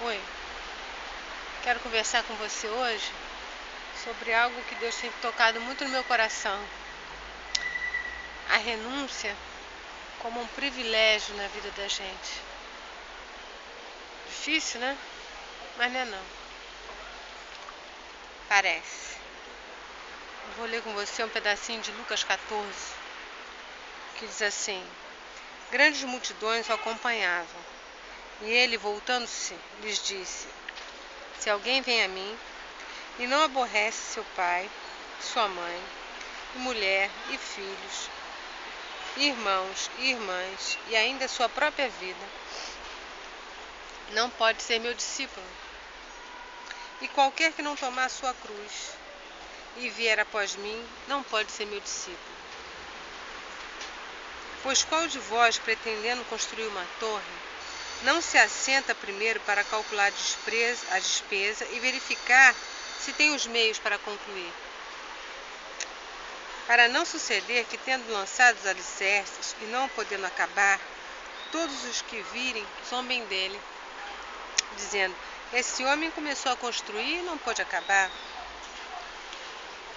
Oi, quero conversar com você hoje sobre algo que Deus tem tocado muito no meu coração. A renúncia como um privilégio na vida da gente. Difícil, né? Mas não é não. Parece. Eu vou ler com você um pedacinho de Lucas 14, que diz assim: Grandes multidões o acompanhavam, e ele, voltando-se, lhes disse: Se alguém vem a mim e não aborrece seu pai, sua mãe, e mulher, e filhos, irmãos e irmãs, e ainda sua própria vida, não pode ser meu discípulo. E qualquer que não tomar sua cruz e vier após mim, não pode ser meu discípulo. Pois qual de vós, pretendendo construir uma torre, não se assenta primeiro para calcular a despesa e verificar se tem os meios para concluir? Para não suceder que, tendo lançado os alicerces e não podendo acabar, todos os que virem zombem dele, dizendo: Esse homem começou a construir e não pôde acabar.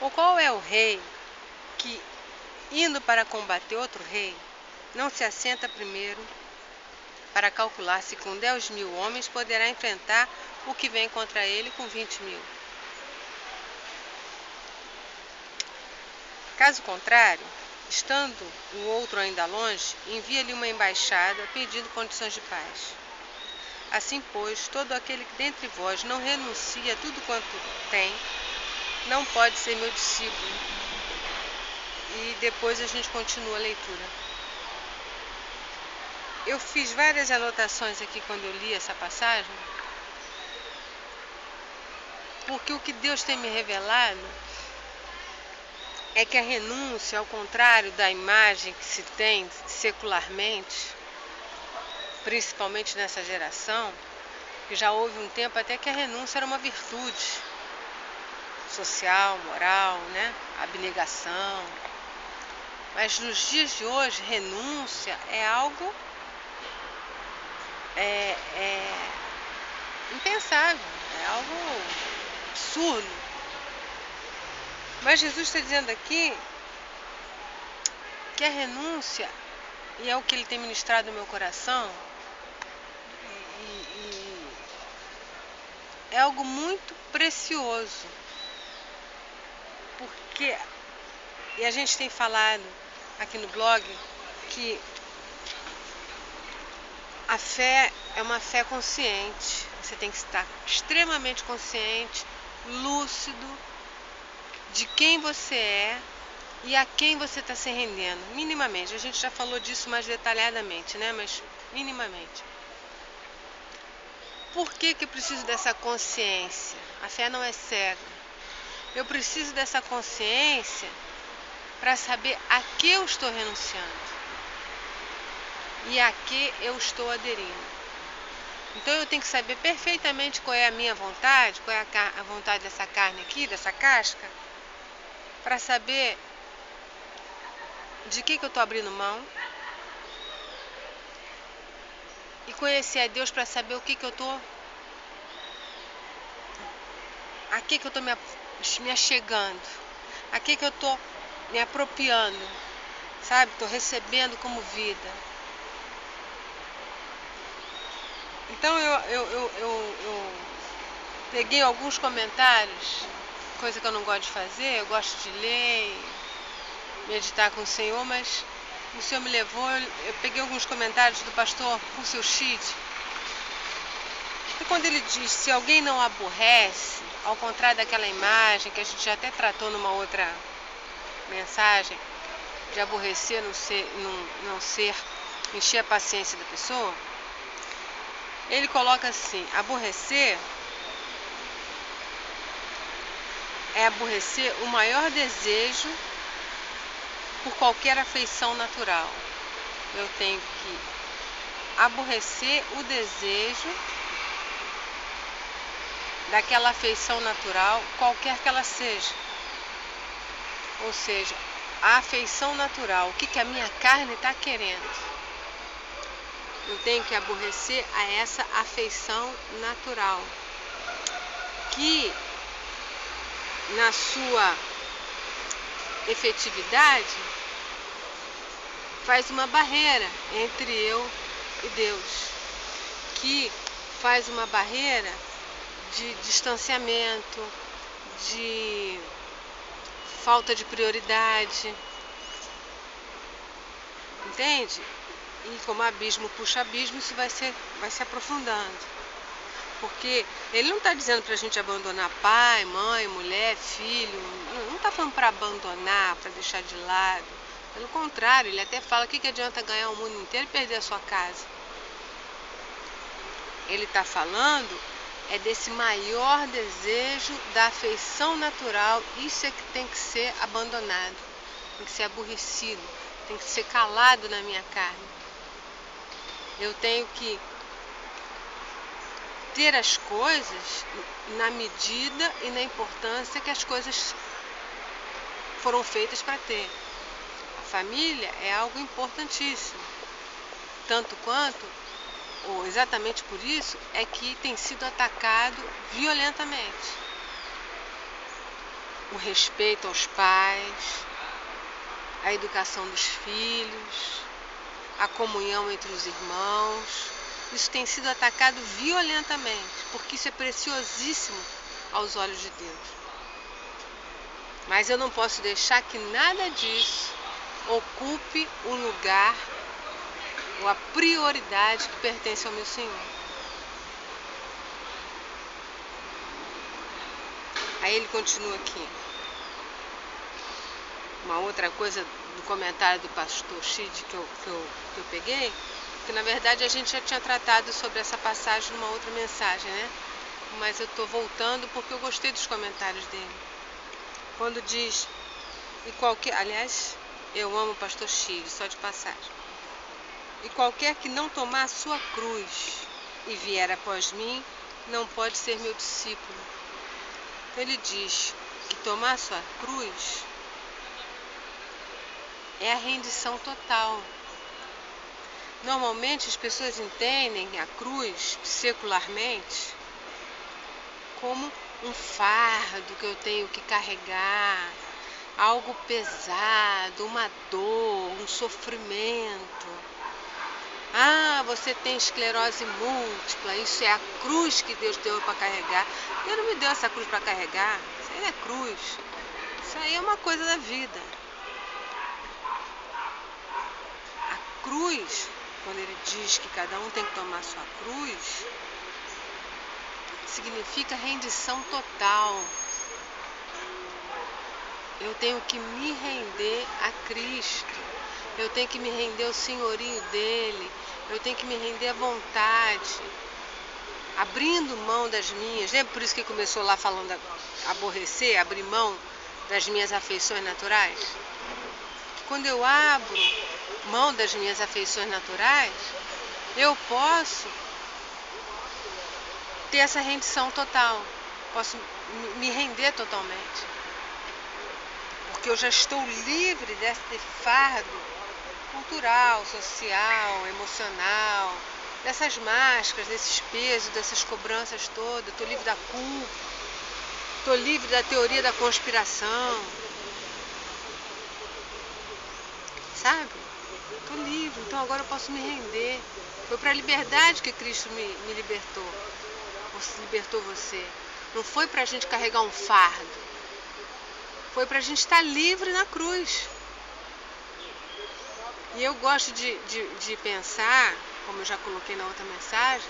Ou qual é o rei que, indo para combater outro rei, não se assenta primeiro para calcular se com 10.000 homens poderá enfrentar o que vem contra ele com 20.000? Caso contrário, estando o outro ainda longe, envia-lhe uma embaixada pedindo condições de paz. Assim, pois, todo aquele que dentre vós não renuncia a tudo quanto tem, não pode ser meu discípulo. E depois a gente continua a leitura. Eu fiz várias anotações aqui quando eu li essa passagem, porque o que Deus tem me revelado é que a renúncia, ao contrário da imagem que se tem secularmente, principalmente nessa geração, que já houve um tempo até que a renúncia era uma virtude social, moral, né? Abnegação. Mas nos dias de hoje, renúncia é algo impensável, é algo absurdo. Mas Jesus está dizendo aqui que a renúncia, e é o que ele tem ministrado no meu coração, é algo muito precioso, porque, e a gente tem falado aqui no blog, que a fé é uma fé consciente. Você tem que estar extremamente consciente, lúcido de quem você é e a quem você está se rendendo, minimamente. A gente já falou disso mais detalhadamente, né? Mas minimamente. Por que eu preciso dessa consciência? A fé não é cega. Eu preciso dessa consciência para saber a que eu estou renunciando e a que eu estou aderindo. Então eu tenho que saber perfeitamente qual é a minha vontade, qual é a vontade dessa carne aqui, dessa casca, para saber de que eu estou abrindo mão, e conhecer a Deus para saber o que eu estou, a que eu estou me achegando, a que eu estou me apropriando, sabe? Estou recebendo como vida. Então eu peguei alguns comentários, coisa que eu não gosto de fazer, eu gosto de ler, meditar com o Senhor, mas o Senhor me levou, eu peguei alguns comentários do pastor Russell Shedd, e quando ele diz: se alguém não aborrece, ao contrário daquela imagem que a gente já até tratou numa outra mensagem, de aborrecer, não ser encher a paciência da pessoa, ele coloca assim: aborrecer é aborrecer o maior desejo por qualquer afeição natural. Eu tenho que aborrecer o desejo daquela afeição natural, qualquer que ela seja. Ou seja, a afeição natural, o que a minha carne está querendo. eu tenho que aborrecer a essa afeição natural, que na sua efetividade faz uma barreira entre eu e Deus, que faz uma barreira de distanciamento, de falta de prioridade, entende? E como abismo puxa abismo, isso vai se aprofundando. Porque ele não está dizendo para a gente abandonar pai, mãe, mulher, filho, não está falando para abandonar, para deixar de lado. Pelo contrário, ele até fala: o que adianta ganhar o mundo inteiro e perder a sua casa? Ele está falando desse maior desejo da afeição natural. Isso é que tem que ser abandonado, tem que ser aborrecido, tem que ser calado na minha carne. Eu tenho que ter as coisas na medida e na importância que as coisas foram feitas para ter. A família é algo importantíssimo, tanto quanto, ou exatamente por isso, é que tem sido atacado violentamente. O respeito aos pais, a educação dos filhos, a comunhão entre os irmãos. Isso tem sido atacado violentamente, porque isso é preciosíssimo aos olhos de Deus. Mas eu não posso deixar que nada disso ocupe o lugar ou a prioridade que pertence ao meu Senhor. Aí ele continua aqui. Uma outra coisa do comentário do pastor Chid que eu peguei, que na verdade a gente já tinha tratado sobre essa passagem numa outra mensagem, né? Mas eu estou voltando porque eu gostei dos comentários dele. Quando diz, aliás, eu amo o pastor Chid, só de passagem. E qualquer que não tomar a sua cruz e vier após mim, não pode ser meu discípulo. Então ele diz que tomar a sua cruz é a rendição total. Normalmente as pessoas entendem a cruz, secularmente, como um fardo que eu tenho que carregar, algo pesado, uma dor, um sofrimento. Ah, você tem esclerose múltipla, isso é a cruz que Deus deu para carregar. Deus não me deu essa cruz para carregar, isso aí não é cruz, isso aí é uma coisa da vida. A cruz, quando ele diz que cada um tem que tomar sua cruz, significa rendição total. Eu tenho que me render a Cristo. Eu tenho que me render ao senhorio dele. Eu tenho que me render à vontade. Abrindo mão das minhas. Lembra por isso que começou lá falando aborrecer, abrir mão das minhas afeições naturais? Quando eu abro mão das minhas afeições naturais, eu posso ter essa rendição total. Posso me render totalmente. Porque eu já estou livre desse fardo cultural, social, emocional, dessas máscaras, desses pesos, dessas cobranças todas. Estou livre da culpa, estou livre da teoria da conspiração, sabe? Estou livre, então agora eu posso me render. Foi para a liberdade que Cristo me libertou, libertou você. Não foi para a gente carregar um fardo, foi para a gente estar livre na cruz. E eu gosto de pensar, como eu já coloquei na outra mensagem,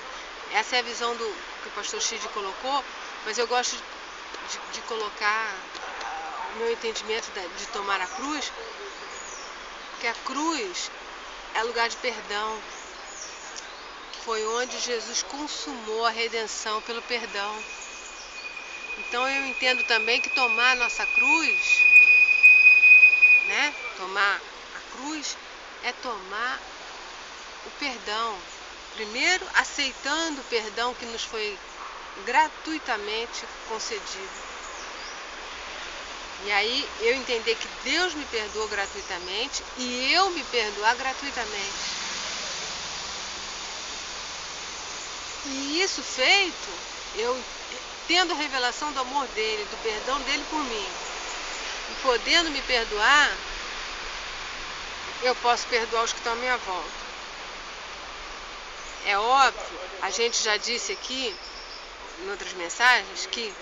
essa é a visão que o pastor Chid colocou, mas eu gosto de colocar o meu entendimento de tomar a cruz, que a cruz é lugar de perdão. Foi onde Jesus consumou a redenção pelo perdão. Então eu entendo também que tomar a nossa cruz, né? Tomar a cruz é tomar o perdão. Primeiro, aceitando o perdão que nos foi gratuitamente concedido. E aí eu entender que Deus me perdoou gratuitamente e eu me perdoar gratuitamente. E isso feito, eu tendo a revelação do amor dele, do perdão dele por mim, e podendo me perdoar, eu posso perdoar os que estão à minha volta. É óbvio, a gente já disse aqui, em outras mensagens, que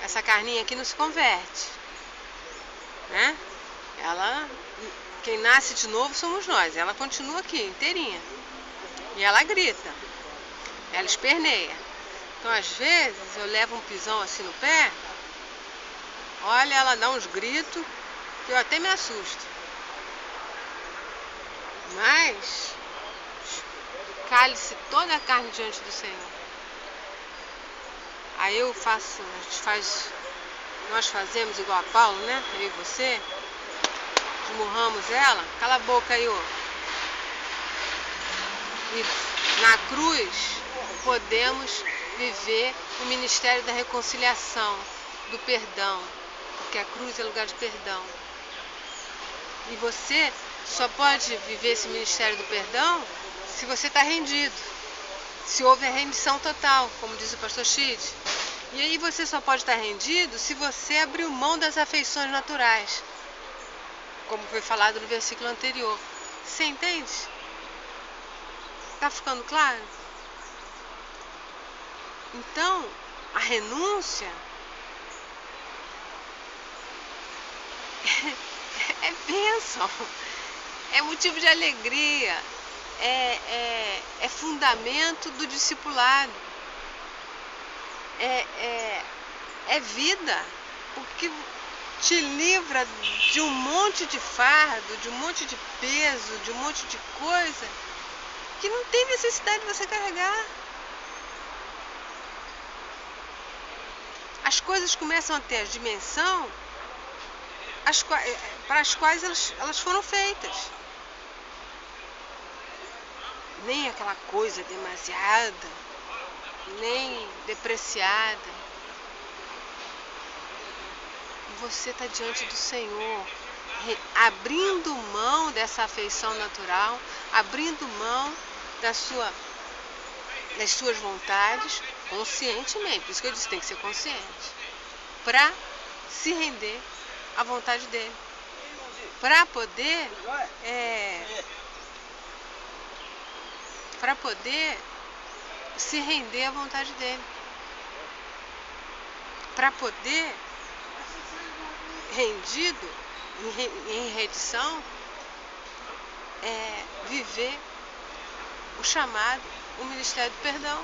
essa carninha aqui não se converte, né? Quem nasce de novo somos nós, ela continua aqui, inteirinha. E ela grita, ela esperneia. Então, às vezes, eu levo um pisão assim no pé, olha, ela dá uns gritos, que eu até me assusto. Mas, cale-se toda a carne diante do Senhor. Aí nós fazemos igual a Paulo, né? Eu e você, esmurramos ela, cala a boca aí, ó. E na cruz podemos viver o ministério da reconciliação, do perdão, porque a cruz é lugar de perdão. E você só pode viver esse ministério do perdão se você está rendido, se houve a rendição total, como diz o pastor Chid. E aí você só pode estar rendido se você abriu mão das afeições naturais, como foi falado no versículo anterior. Você entende? Está ficando claro? Então, a renúncia é bênção, é motivo de alegria, é fundamento do discipulado, é vida, porque te livra de um monte de fardo, de um monte de peso, de um monte de coisa que não tem necessidade de você carregar. As coisas começam a ter a dimensão para as quais elas foram feitas. Nem aquela coisa demasiada, nem depreciada. Você está diante do Senhor, abrindo mão dessa afeição natural, abrindo mão das suas vontades, conscientemente. Por isso que eu disse, tem que ser consciente, para se render à vontade dele, para poder se render à vontade dele, para poder, rendido, em rendição, viver o chamado, o ministério do perdão.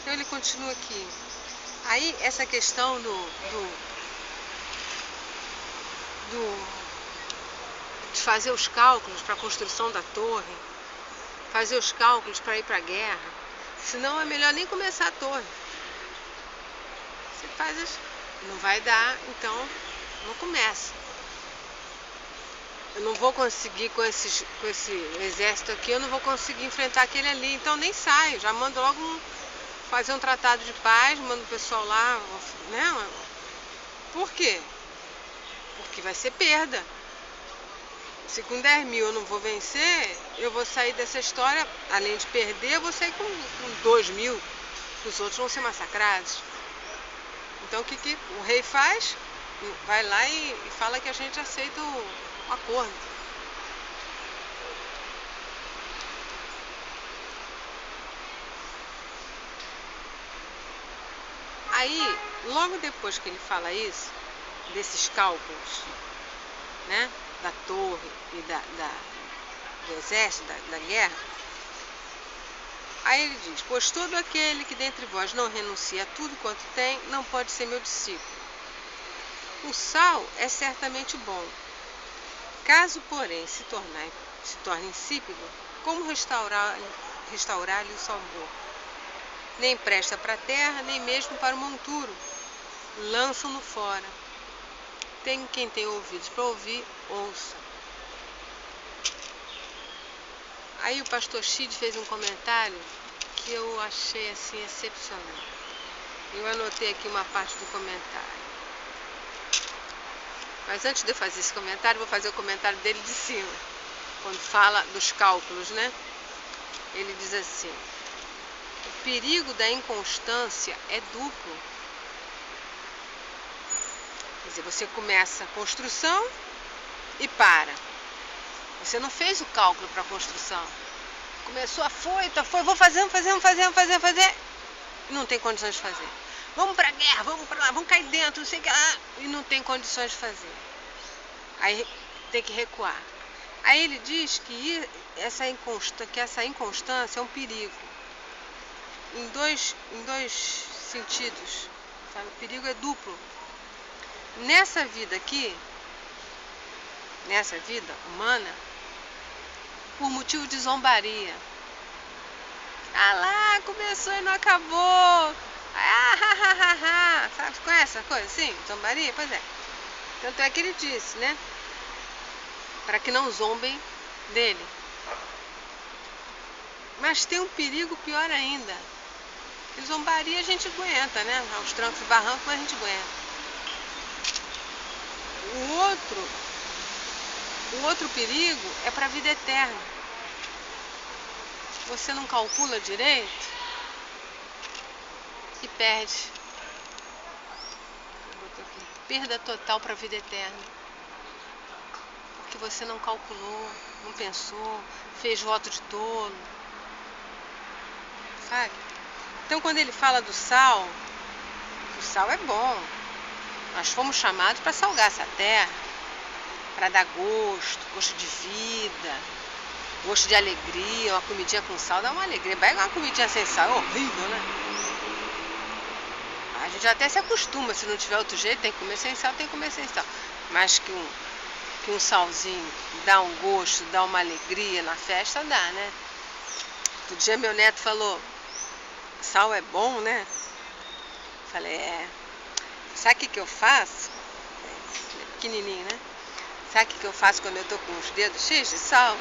Então ele continua aqui. Aí essa questão de fazer os cálculos para a construção da torre, fazer os cálculos para ir para a guerra, senão é melhor nem começar a torre. Você faz isso, não vai dar, então não começa. Eu não vou conseguir com esse exército aqui, eu não vou conseguir enfrentar aquele ali, então nem saio, já mando logo fazer um tratado de paz, mando o pessoal lá, né? Por quê? Porque vai ser perda. Se com 10 mil eu não vou vencer, eu vou sair dessa história, além de perder, eu vou sair com 2 mil, os outros vão ser massacrados. Então o que o rei faz? Vai lá e fala que a gente aceita o acordo. Aí, logo depois que ele fala isso, desses cálculos, né, da torre e do exército, da guerra, aí ele diz: pois todo aquele que dentre vós não renuncia a tudo quanto tem, não pode ser meu discípulo. O sal é certamente bom. Caso, porém, se torne insípido, como restaurar-lhe o sabor? Nem presta para a terra, nem mesmo para o monturo. Lançam-no fora. Quem tem ouvidos para ouvir, ouça. Aí o pastor Chid fez um comentário que eu achei assim excepcional. Eu anotei aqui uma parte do comentário. Mas antes de eu fazer esse comentário, vou fazer o comentário dele de cima. quando fala dos cálculos, né? Ele diz assim: o perigo da inconstância é duplo. Quer dizer, você começa a construção e para. Você não fez o cálculo para a construção. Começou foi, vou fazer. E não tem condições de fazer. Vamos para a guerra, vamos para lá, vamos cair dentro, não sei o que lá. E não tem condições de fazer. Aí tem que recuar. Aí ele diz que essa inconstância é um perigo. Em dois sentidos. Sabe? O perigo é duplo. Nessa vida aqui, nessa vida humana, por motivo de zombaria. Ah lá, começou e não acabou. Sabe, conhece essa coisa assim? Zombaria? Pois é. Tanto é que ele disse, né? Para que não zombem dele. Mas tem um perigo pior ainda. E zombaria a gente aguenta, né? Aos trancos e barrancos, mas a gente aguenta. O outro perigo é para a vida eterna. Você não calcula direito e perde. Perda total para a vida eterna. Porque você não calculou, não pensou, fez voto de tolo. Sabe? Então quando ele fala do sal, o sal é bom. Nós fomos chamados para salgar essa terra, para dar gosto de vida, gosto de alegria. Uma comidinha com sal dá uma alegria. Pega uma comidinha sem sal, é horrível, né? A gente até se acostuma, se não tiver outro jeito, tem que comer sem sal, tem que comer sem sal. Mas que um salzinho dá um gosto, dá uma alegria na festa, dá, né? Outro dia meu neto falou, sal é bom, né? Falei, é. Sabe o que eu faço? Ele é pequenininho, né? Sabe o que eu faço quando eu tô com os dedos cheios de sal?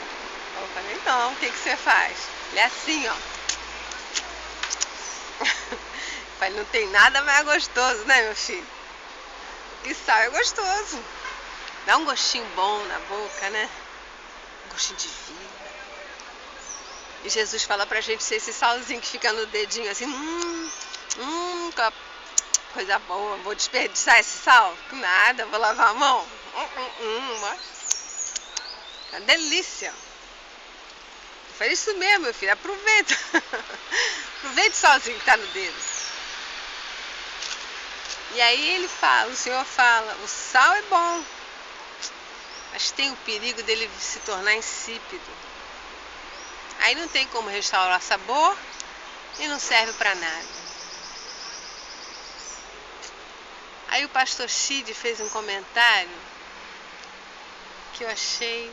Eu falei, não, o que você faz? Ele é assim, ó. Eu falei, não tem nada mais gostoso, né, meu filho? E sal é gostoso. Dá um gostinho bom na boca, né? Um gostinho de vida. E Jesus fala pra gente ser esse salzinho que fica no dedinho assim, coisa boa, vou desperdiçar esse sal? Nada, vou lavar a mão. Uma delícia. Eu falei, isso mesmo, meu filho, aproveita. Aproveita o salzinho que tá no dedo. E aí ele fala, o Senhor fala, o sal é bom, mas tem o perigo dele se tornar insípido. Aí não tem como restaurar sabor e não serve para nada. Aí o pastor Chide fez um comentário que eu achei.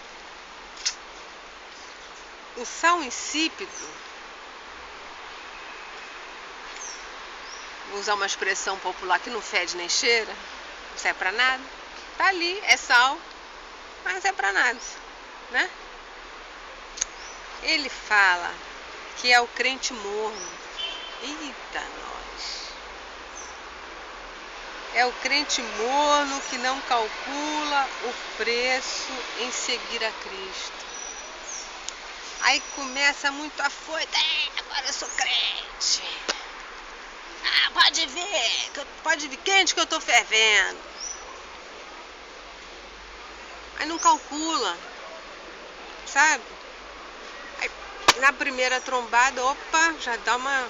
O sal insípido, vou usar uma expressão popular que não fede nem cheira, não serve para nada. Tá ali, é sal, mas não serve para nada, né? Ele fala que é o crente morno. Eita, nós! É o crente morno que não calcula o preço em seguir a Cristo. Aí começa muito afoito. Agora eu sou crente. Pode ver quente que eu tô fervendo. Aí não calcula, sabe? Aí, na primeira trombada, opa, já dá uma...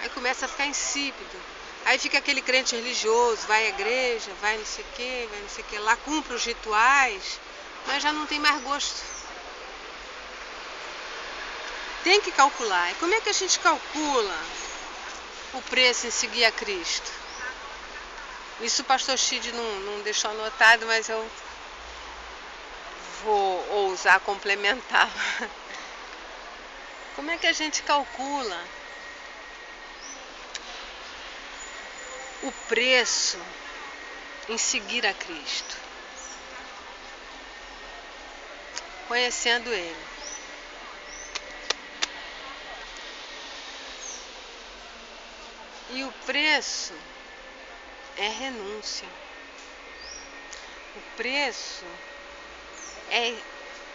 Aí começa a ficar insípido. Aí fica aquele crente religioso, vai à igreja, vai não sei o que lá, cumpre os rituais, mas já não tem mais gosto. Tem que calcular. E como é que a gente calcula o preço em seguir a Cristo? Isso o pastor Chide não deixou anotado, mas eu vou ousar complementar. Como é que a gente calcula o preço em seguir a Cristo? Conhecendo Ele. E o preço é renúncia. O preço é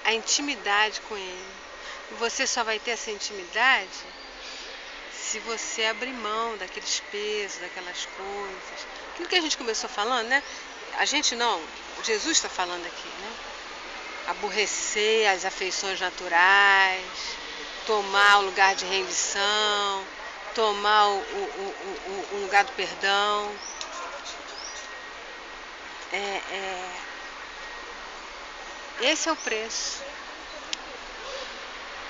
a intimidade com Ele. E você só vai ter essa intimidade se você abrir mão daqueles pesos, daquelas coisas. Aquilo que a gente começou falando, né? A gente não, Jesus está falando aqui, né? Aborrecer as afeições naturais, tomar o lugar de rendição, tomar o lugar do perdão. Esse é o preço.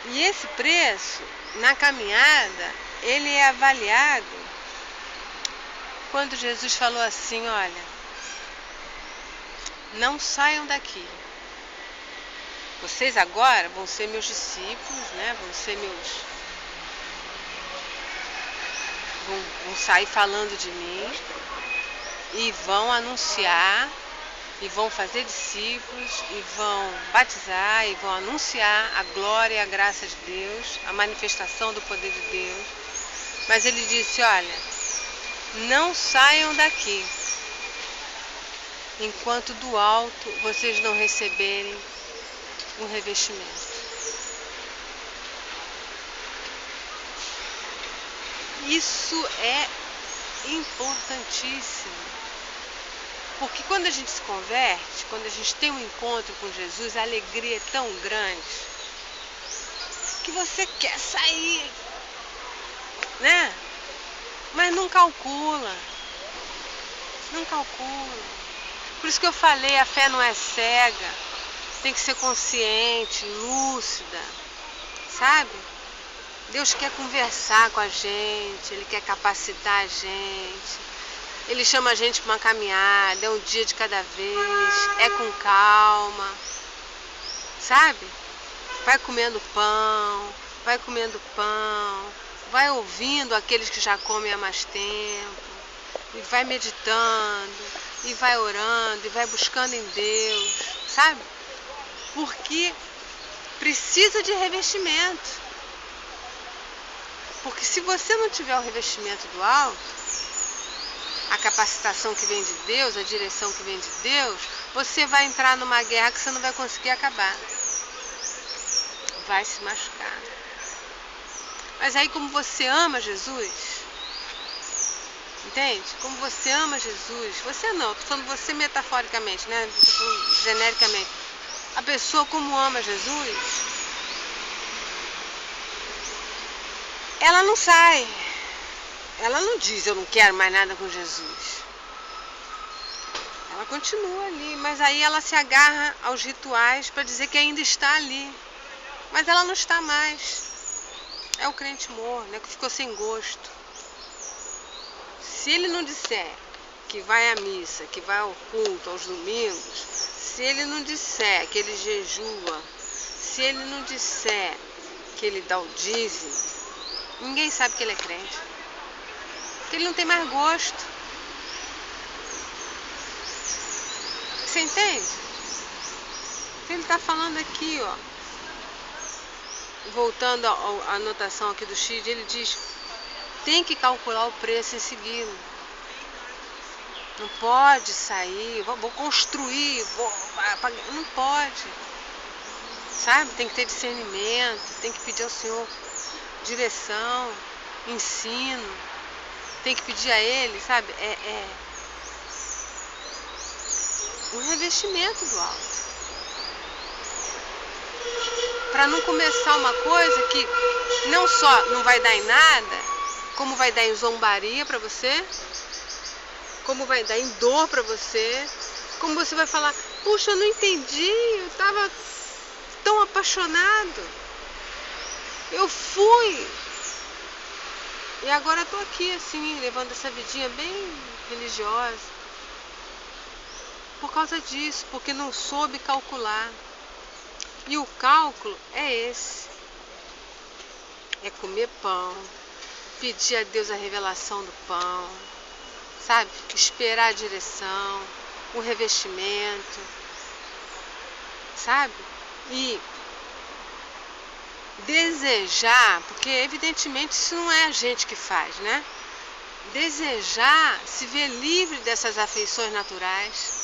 E esse preço, na caminhada, ele é avaliado quando Jesus falou assim, olha, não saiam daqui. Vocês agora vão ser meus discípulos, né? Vão sair falando de mim e vão anunciar e vão fazer discípulos e vão batizar e vão anunciar a glória e a graça de Deus, a manifestação do poder de Deus. Mas ele disse, olha, não saiam daqui enquanto do alto vocês não receberem um revestimento. Isso é importantíssimo. Porque quando a gente se converte, quando a gente tem um encontro com Jesus, a alegria é tão grande que você quer sair, né? Mas não calcula. Não calcula. Por isso que eu falei, a fé não é cega. Tem que ser consciente, lúcida, sabe? Deus quer conversar com a gente, Ele quer capacitar a gente. Ele chama a gente para uma caminhada, é um dia de cada vez, é com calma, sabe? Vai comendo pão, vai ouvindo aqueles que já comem há mais tempo, e vai meditando, e vai orando, e vai buscando em Deus, sabe? Porque precisa de revestimento. Porque se você não tiver o revestimento do alto, a capacitação que vem de Deus, a direção que vem de Deus, você vai entrar numa guerra que você não vai conseguir acabar. Vai se machucar. Mas aí como você ama Jesus, entende? Como você ama Jesus, você não, estou falando você metaforicamente, né? Estou falando genericamente. A pessoa como ama Jesus, ela não sai. Ela não diz, eu não quero mais nada com Jesus. Ela continua ali, mas aí ela se agarra aos rituais para dizer que ainda está ali. Mas ela não está mais. É o crente morno, né, que ficou sem gosto. Se ele não disser que vai à missa, que vai ao culto aos domingos, se ele não disser que ele jejua, se ele não disser que ele dá o dízimo, ninguém sabe que ele é crente. Porque ele não tem mais gosto. Você entende? Então ele está falando aqui, ó. Voltando à anotação aqui do X, ele diz, tem que calcular o preço em seguida. Não pode sair, vou construir, não pode. Sabe? Tem que ter discernimento, tem que pedir ao Senhor direção, ensino. Tem que pedir a Ele, sabe? Um revestimento do alto. Para não começar uma coisa que não só não vai dar em nada, como vai dar em zombaria para você, como vai dar em dor para você, como você vai falar, puxa, eu não entendi, eu estava tão apaixonado, eu fui, e agora eu tô aqui assim, levando essa vidinha bem religiosa, por causa disso, porque não soube calcular. E o cálculo é esse, é comer pão, pedir a Deus a revelação do pão, sabe? Esperar a direção, o revestimento, sabe? E desejar, porque evidentemente isso não é a gente que faz, né? Desejar se ver livre dessas afeições naturais.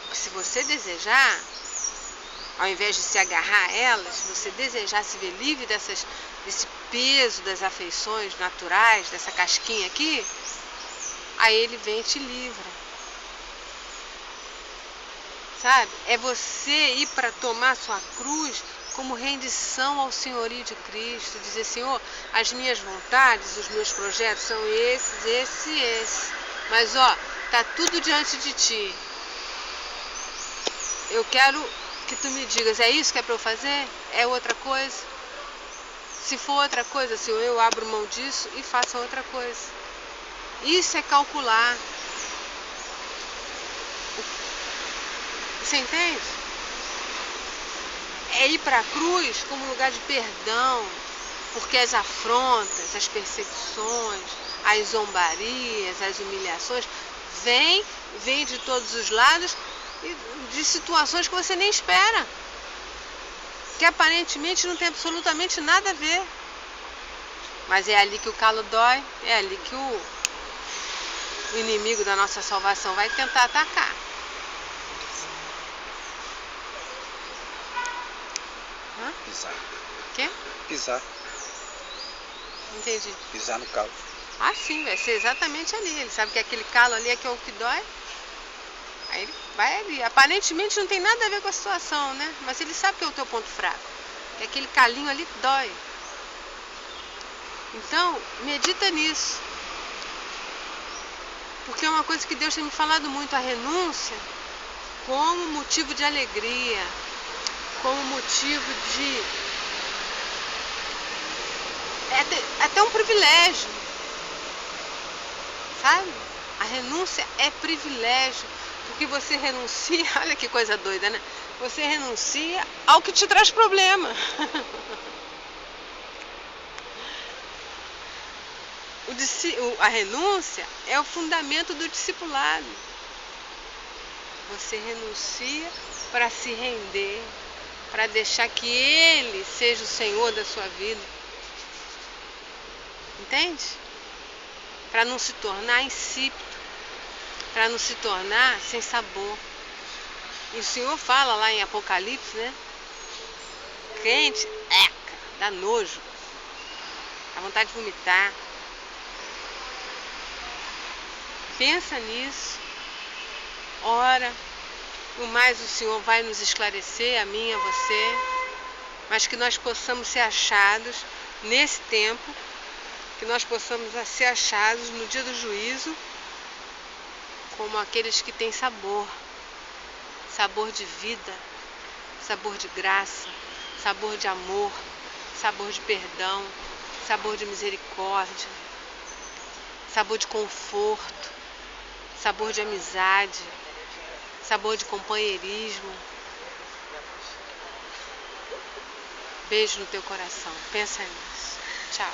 Porque se você desejar, ao invés de se agarrar a elas, você desejar se ver livre desse peso das afeições naturais, dessa casquinha aqui, aí ele vem e te livra. Sabe? É você ir para tomar sua cruz como rendição ao senhorio de Cristo. Dizer, Senhor, as minhas vontades, os meus projetos são esses, esses e esses. Mas, ó, tá tudo diante de ti. Eu quero que tu me digas, é isso que é para eu fazer? É outra coisa? Se for outra coisa, Senhor, eu abro mão disso e faço outra coisa. Isso é calcular. Você entende? É ir para a cruz como lugar de perdão, porque as afrontas, as perseguições, as zombarias, as humilhações vêm de todos os lados e de situações que você nem espera, que aparentemente não tem absolutamente nada a ver. Mas é ali que o calo dói, é ali que o inimigo da nossa salvação vai tentar atacar. Pisar. Quê? Pisar. Não entendi. Pisar no calo. Ah, sim, vai ser exatamente ali. Ele sabe que aquele calo ali é que é o que dói. Aí ele vai ali. Aparentemente não tem nada a ver com a situação, né? Mas ele sabe que é o teu ponto fraco. Que aquele calinho ali dói. Então, medita nisso. Porque é uma coisa que Deus tem me falado muito, a renúncia como motivo de alegria, como motivo de... É até um privilégio, sabe? A renúncia é privilégio, porque você renuncia, olha que coisa doida, né? Você renuncia ao que te traz problema. A renúncia é o fundamento do discipulado. Você renuncia para se render, para deixar que Ele seja o Senhor da sua vida. Entende? Para não se tornar insípido, para não se tornar sem sabor. E o Senhor fala lá em Apocalipse, né? Crente, dá nojo, dá vontade de vomitar. Pensa nisso, ora, o mais o Senhor vai nos esclarecer, a mim, a você, mas que nós possamos ser achados nesse tempo, que nós possamos ser achados no dia do juízo como aqueles que têm sabor, sabor de vida, sabor de graça, sabor de amor, sabor de perdão, sabor de misericórdia, sabor de conforto, sabor de amizade, sabor de companheirismo. Beijo no teu coração. Pensa nisso. Tchau.